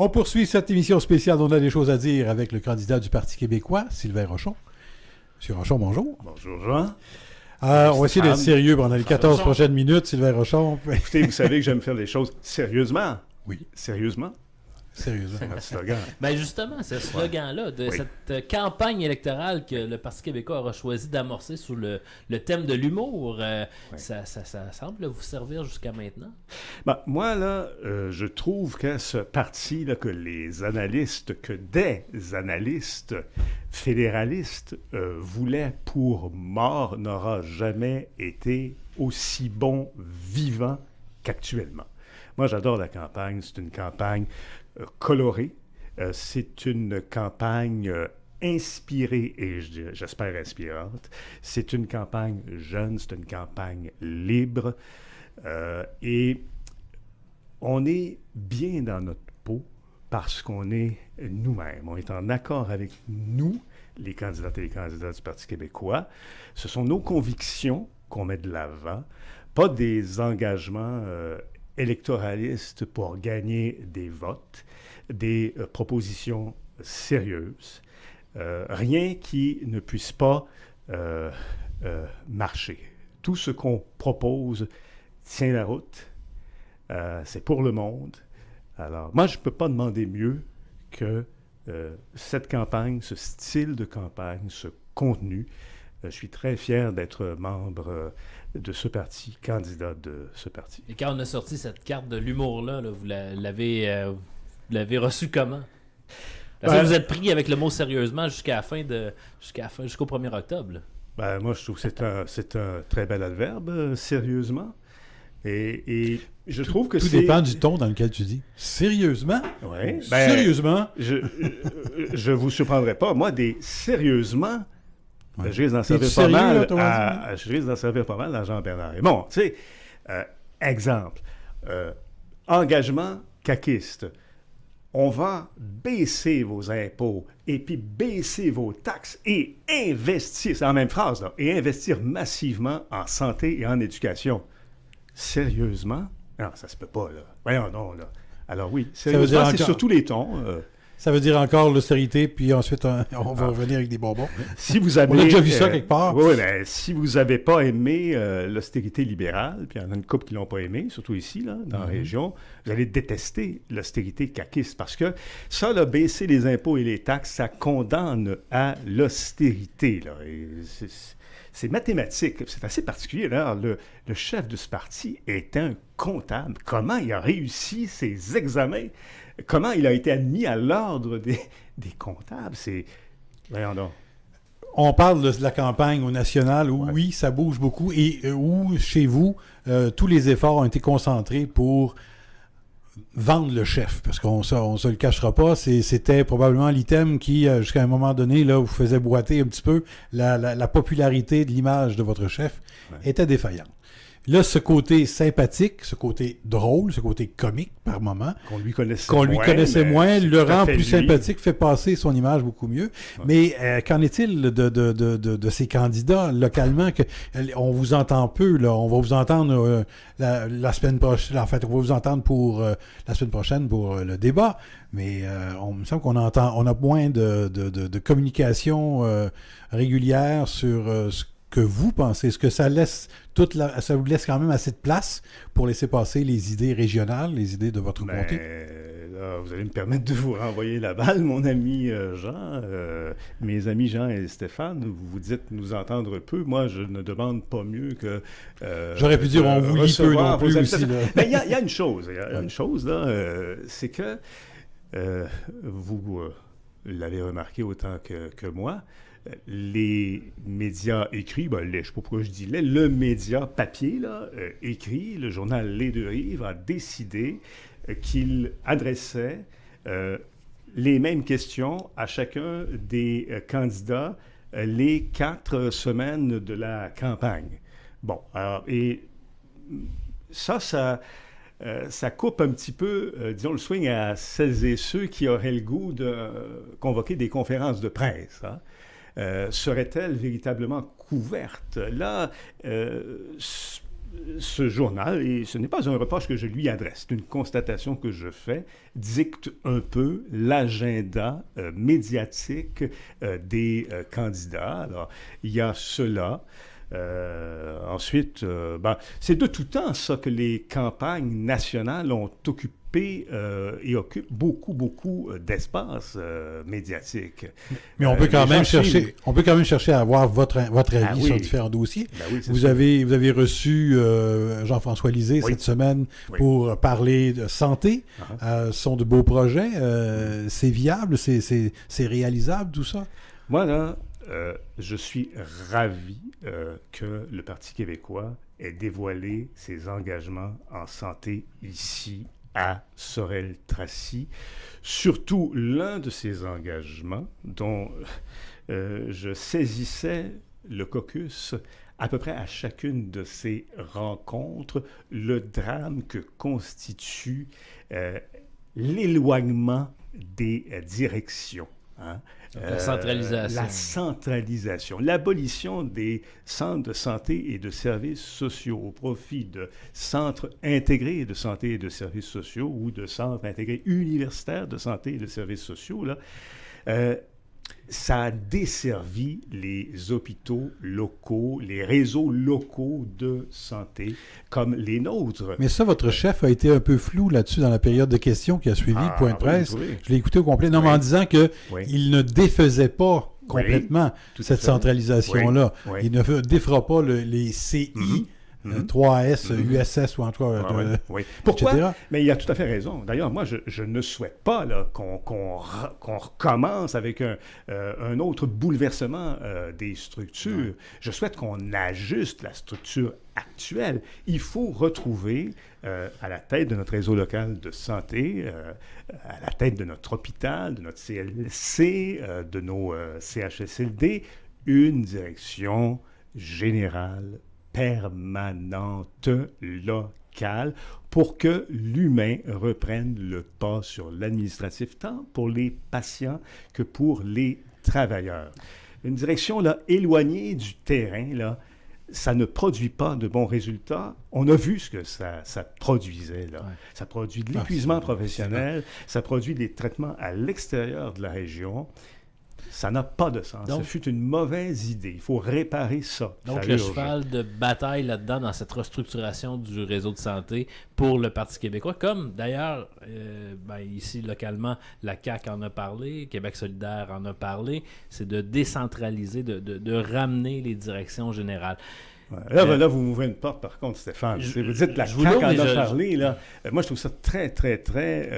On poursuit cette émission spéciale. On a des choses à dire avec le candidat du Parti québécois, Sylvain Rochon. Monsieur Rochon, bonjour. Bonjour, Jean. On va essayer d'être sérieux pendant les 14 prochaines minutes, Sylvain Rochon. Écoutez, vous savez que j'aime faire les choses sérieusement. Oui. Sérieusement? Sérieusement. C'est notre slogan. Ben justement, ce slogan-là, de cette campagne électorale que le Parti québécois aura choisi d'amorcer sous le thème de l'humour, ça semble vous servir jusqu'à maintenant? Ben, moi, là, je trouve que ce parti, là, que des analystes fédéralistes voulaient pour mort n'aura jamais été aussi bon vivant qu'actuellement. Moi, j'adore la campagne. C'est une campagne colorée. C'est une campagne inspirée et j'espère inspirante. C'est une campagne jeune, c'est une campagne libre. Et on est bien dans notre peau parce qu'on est nous-mêmes. On est en accord avec nous, les candidates et les candidats du Parti québécois. Ce sont nos convictions qu'on met de l'avant, pas des engagements électoralistes pour gagner des votes, des propositions sérieuses, rien qui ne puisse pas marcher. Tout ce qu'on propose tient la route, c'est pour le monde. Alors, moi, je ne peux pas demander mieux que cette campagne, ce style de campagne, ce contenu. Je suis très fier d'être membre de ce parti, candidat de ce parti. Et quand on a sorti cette carte de l'humour-là, vous l'avez reçue comment? Parce que vous êtes pris avec le mot sérieusement jusqu'au 1er octobre. Là. Ben, moi, je trouve que c'est un très bel adverbe, sérieusement. Et je trouve que tout dépend du ton dans lequel tu dis. Sérieusement? Oui. Sérieusement? Je vous surprendrai pas. Moi, des sérieusement... Ouais. Je risque d'en servir pas mal à Jean Bernard. Et bon, tu sais, exemple, engagement caquiste. On va baisser vos impôts et puis baisser vos taxes et investir, c'est la même phrase, là, et investir massivement en santé et en éducation. Sérieusement? Non, ça se peut pas, là. Voyons donc, là. Alors oui, sérieusement, c'est sur tous les tons. Ça veut dire encore l'austérité, puis ensuite, on va revenir avec des bonbons. Si vous avez, on a déjà vu ça quelque part. Oui, mais si vous n'avez pas aimé l'austérité libérale, puis il y en a une couple qui ne l'ont pas aimé, surtout ici, là, dans la région, vous allez détester l'austérité caquiste, parce que ça, là, baisser les impôts et les taxes, ça condamne à l'austérité. Là, et c'est mathématique, c'est assez particulier. Alors, le chef de ce parti est un comptable. Comment il a réussi ses examens? Comment il a été admis à l'ordre des comptables? Voyons donc. On parle de la campagne au national où, oui, ça bouge beaucoup et où, chez vous, tous les efforts ont été concentrés pour vendre le chef. Parce qu'on ne se le cachera pas, c'était probablement l'item qui, jusqu'à un moment donné, là, vous faisait boiter un petit peu la popularité de l'image de votre chef était défaillante. Là, ce côté sympathique, ce côté drôle, ce côté comique par moment, qu'on lui connaissait moins, le rend plus sympathique, fait passer son image beaucoup mieux. Ouais. Mais qu'en est-il de ces candidats localement? On vous entend peu, là. On va vous entendre la semaine prochaine. En fait, on va vous entendre pour la semaine prochaine pour le débat. Mais on me semble qu'on a moins de communication régulière sur ce que vous pensez. Est-ce que ça vous laisse quand même assez de place pour laisser passer les idées régionales, les idées de votre comté? Là, vous allez me permettre de vous renvoyer la balle, mon ami Jean. Mes amis Jean et Stéphane, vous dites nous entendre peu. Moi, je ne demande pas mieux que... J'aurais pu dire on vous lit peu non plus aussi. Mais il y a une chose. Là, c'est que vous l'avez remarqué autant que moi, les médias écrits, je ne sais pas pourquoi je dis le média papier, là, écrit, le journal Les Deux Rives a décidé qu'il adressait les mêmes questions à chacun des candidats les 4 semaines de la campagne. Bon, alors, et ça coupe un petit peu, disons, le swing à celles et ceux qui auraient le goût de convoquer des conférences de presse, hein. Serait-elle véritablement couverte? Là, ce journal, et ce n'est pas un reproche que je lui adresse, c'est une constatation que je fais, dicte un peu l'agenda médiatique des candidats. Alors, il y a cela. Ensuite, c'est de tout temps ça que les campagnes nationales ont occupé et occupent beaucoup d'espace médiatique. Mais on peut quand même chercher à avoir votre avis sur différents dossiers. Ben oui, vous avez reçu Jean-François Lisée cette semaine pour parler de santé. Ce sont de beaux projets. C'est viable, c'est réalisable, tout ça? Moi, là, je suis ravi que le Parti québécois ait dévoilé ses engagements en santé ici à Sorel-Tracy. Surtout l'un de ces engagements dont je saisissais le caucus à peu près à chacune de ces rencontres, le drame que constitue l'éloignement des directions. Hein? La centralisation. La centralisation. L'abolition des centres de santé et de services sociaux au profit de centres intégrés de santé et de services sociaux ou de centres intégrés universitaires de santé et de services sociaux, là, ça a desservi les hôpitaux locaux, les réseaux locaux de santé comme les nôtres. Mais ça, votre chef a été un peu flou là-dessus dans la période de questions qui a suivi le point de presse. Oui. Je l'ai écouté au complet, mais en disant qu'il ne défaisait pas complètement cette centralisation-là. Oui. Il ne défera pas les CI, 3S, USS ou en tout cas... Pourquoi? Etc. Mais il a tout à fait raison. D'ailleurs, moi, je ne souhaite pas là, qu'on recommence avec un autre bouleversement des structures. Je souhaite qu'on ajuste la structure actuelle. Il faut retrouver à la tête de notre réseau local de santé, à la tête de notre hôpital, de notre CLC, de nos CHSLD, une direction générale permanente locale pour que l'humain reprenne le pas sur l'administratif, tant pour les patients que pour les travailleurs. Une direction là, éloignée du terrain, là, ça ne produit pas de bons résultats. On a vu ce que ça produisait. Là. Ouais. Ça produit de l'épuisement professionnel, ça produit des traitements à l'extérieur de la région. Ça n'a pas de sens. Ce fut une mauvaise idée. Il faut réparer ça. Donc, le cheval de bataille là-dedans, dans cette restructuration du réseau de santé pour le Parti québécois, comme d'ailleurs, ici, localement, la CAQ en a parlé, Québec solidaire en a parlé, c'est de décentraliser, de ramener les directions générales. Ouais. Là, vous m'ouvrez une porte, par contre, Stéphane. Vous dites la CAQ en a parlé. Là. Moi, je trouve ça très, très, très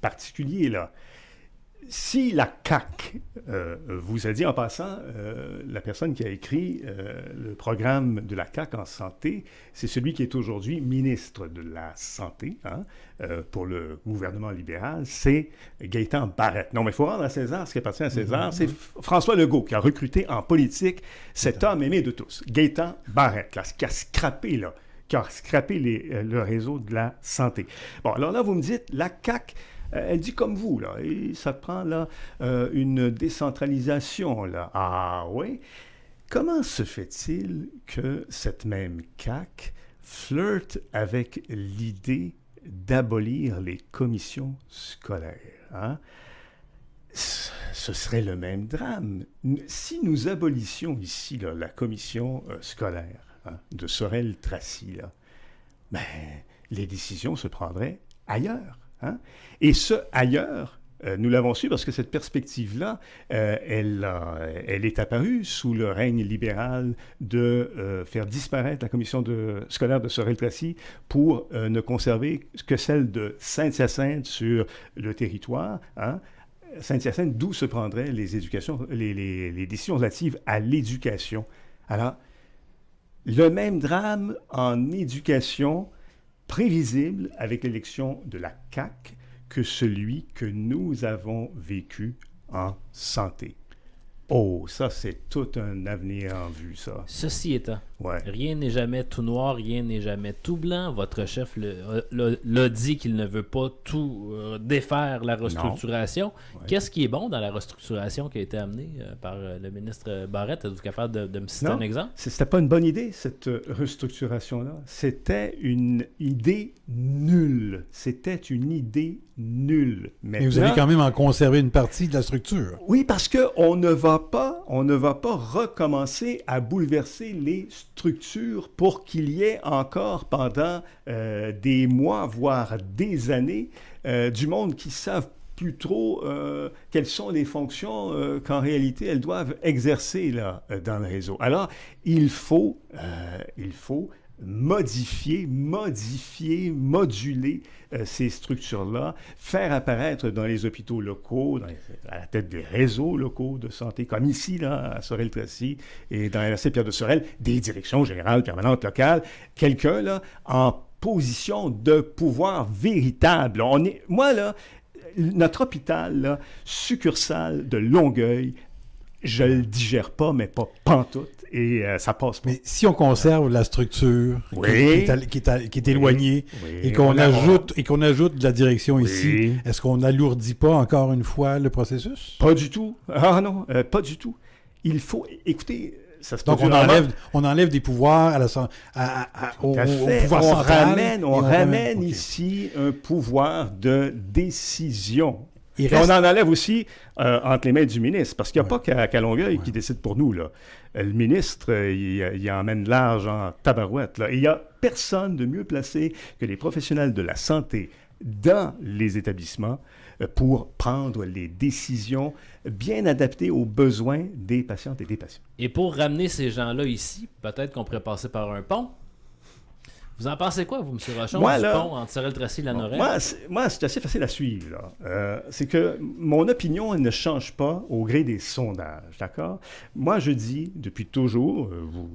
particulier, là. Si la CAQ vous a dit, en passant, la personne qui a écrit le programme de la CAQ en santé, c'est celui qui est aujourd'hui ministre de la Santé pour le gouvernement libéral, c'est Gaétan Barrette. Non, mais il faut rendre à César ce qui appartient à César. C'est François Legault qui a recruté en politique cet homme aimé de tous, Gaétan Barrette, là, qui a scrappé le réseau de la santé. Bon, alors là, vous me dites, la CAQ... elle dit comme vous, là, et ça prend là une décentralisation, là. Ah oui? Comment se fait-il que cette même CAQ flirte avec l'idée d'abolir les commissions scolaires? Hein? Ce serait le même drame. Si nous abolissions ici là, la commission scolaire de Sorel-Tracy, là, les décisions se prendraient ailleurs. Hein? Et ce ailleurs, nous l'avons su parce que cette perspective-là, elle est apparue sous le règne libéral de faire disparaître la commission scolaire de Sorel-Tracy pour ne conserver que celle de Saint-Hyacinthe sur le territoire. Hein? Saint-Hyacinthe, d'où se prendraient les décisions relatives à l'éducation. Alors, le même drame en éducation prévisible avec l'élection de la CAQ que celui que nous avons vécu en santé. Oh, ça, c'est tout un avenir en vue, ça. Ceci étant, Ouais. rien n'est jamais tout noir, rien n'est jamais tout blanc. Votre chef l'a dit qu'il ne veut pas tout défaire la restructuration. Ouais. Qu'est-ce qui est bon dans la restructuration qui a été amenée par le ministre Barrette? Êtes-vous capable de me citer un exemple? C'était pas une bonne idée, cette restructuration-là. C'était une idée nulle. C'était une idée nulle. Mais vous allez quand même en conserver une partie de la structure. Oui, parce qu'on ne va pas recommencer à bouleverser les structures pour qu'il y ait encore pendant des mois, voire des années, du monde qui savent plus trop quelles sont les fonctions qu'en réalité elles doivent exercer là, dans le réseau. Alors, il faut modifier, moduler ces structures-là, faire apparaître dans les hôpitaux locaux, à la tête des réseaux locaux de santé, comme ici, là, à Sorel-Tracy et dans l'Université Pierre de Sorel, des directions générales permanentes locales, quelqu'un là en position de pouvoir véritable. Moi, là, notre hôpital, là, succursale de Longueuil, je le digère pas, mais pas pantoute, et ça passe pas. Mais si on conserve la structure Oui. qui est éloignée Oui. et qu'on ajoute de la direction Oui. ici, est-ce qu'on n'alourdit pas encore une fois le processus? Pas du tout. Ah non, pas du tout. Il faut... Écoutez, ça se Donc on enlève des pouvoirs au pouvoir central. On ramène OK. ici un pouvoir de décision. Il Et reste- on en enlève aussi entre les mains du ministre, parce qu'il n'y a pas qu'à Longueuil qui décide pour nous, là. Le ministre, il emmène large en tabarouette, là. Et il n'y a personne de mieux placé que les professionnels de la santé dans les établissements pour prendre les décisions bien adaptées aux besoins des patientes et des patients. Et pour ramener ces gens-là ici, peut-être qu'on pourrait passer par un pont. Vous en pensez quoi, vous, M. Rochon, Moi, du là, pont entre Sorel-Tracy et Lanoraie? Moi, c'est assez facile à suivre, là. C'est que mon opinion, elle ne change pas au gré des sondages, d'accord? Moi, je dis depuis toujours, vous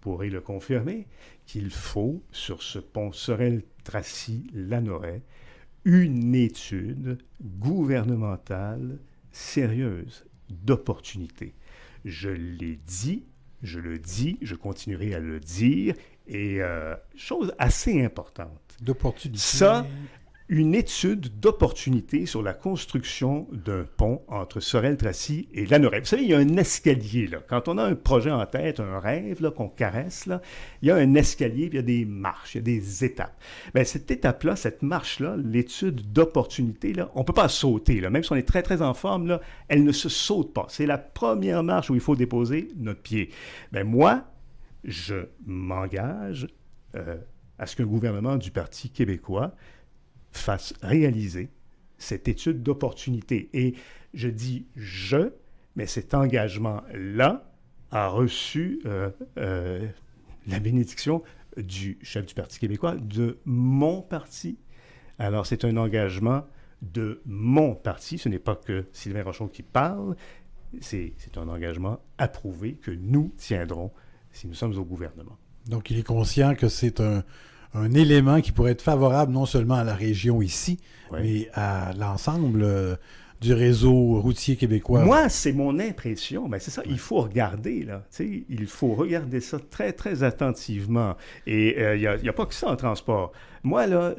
pourrez le confirmer, qu'il faut, sur ce pont Sorel-Tracy-Lanoraie, une étude gouvernementale sérieuse d'opportunité. Je l'ai dit, je le dis, je continuerai à le dire, et chose assez importante, D'opportunité. ça, une étude d'opportunité sur la construction d'un pont entre Sorel-Tracy et Lanoraie. Vous savez, il y a un escalier, là. Quand on a un projet en tête, un rêve, là, qu'on caresse, là, il y a un escalier, puis il y a des marches, il y a des étapes. Bien, cette étape-là, cette marche-là, l'étude d'opportunité, là, on ne peut pas sauter, là. Même si on est très, très en forme, là, elle ne se saute pas. C'est la première marche où il faut déposer notre pied. Bien, moi, je m'engage à ce qu'un gouvernement du Parti québécois fasse réaliser cette étude d'opportunité. Et je dis « je », mais cet engagement-là a reçu la bénédiction du chef du Parti québécois, de mon parti. Alors, c'est un engagement de mon parti. Ce n'est pas que Sylvain Rochon qui parle. C'est un engagement approuvé que nous tiendrons si nous sommes au gouvernement. Donc, il est conscient que c'est un élément qui pourrait être favorable non seulement à la région ici, Ouais. mais à l'ensemble du réseau routier québécois. Moi, c'est mon impression. Ben, c'est ça, il faut regarder, là. Tu sais, il faut regarder ça très, très attentivement. Et il n'y a pas que ça en transport. Moi, là,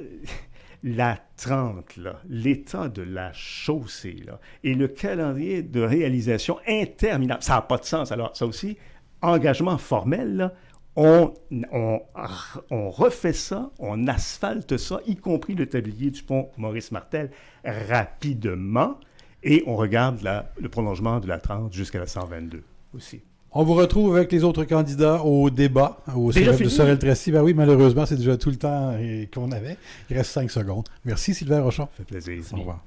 la 30, là, l'état de la chaussée, là, et le calendrier de réalisation interminable, ça n'a pas de sens. Alors, ça aussi, engagement formel, là, on refait ça, on asphalte ça, y compris le tablier du pont Maurice-Martel, rapidement, et on regarde le prolongement de la 30 jusqu'à la 122 aussi. On vous retrouve avec les autres candidats au débat, au Déjà cégep de fini? Sorel-Tracy. Ben oui, malheureusement, c'est déjà tout le temps qu'on avait. Il reste 5 secondes. Merci Sylvain Rochon. Ça fait plaisir. Au revoir.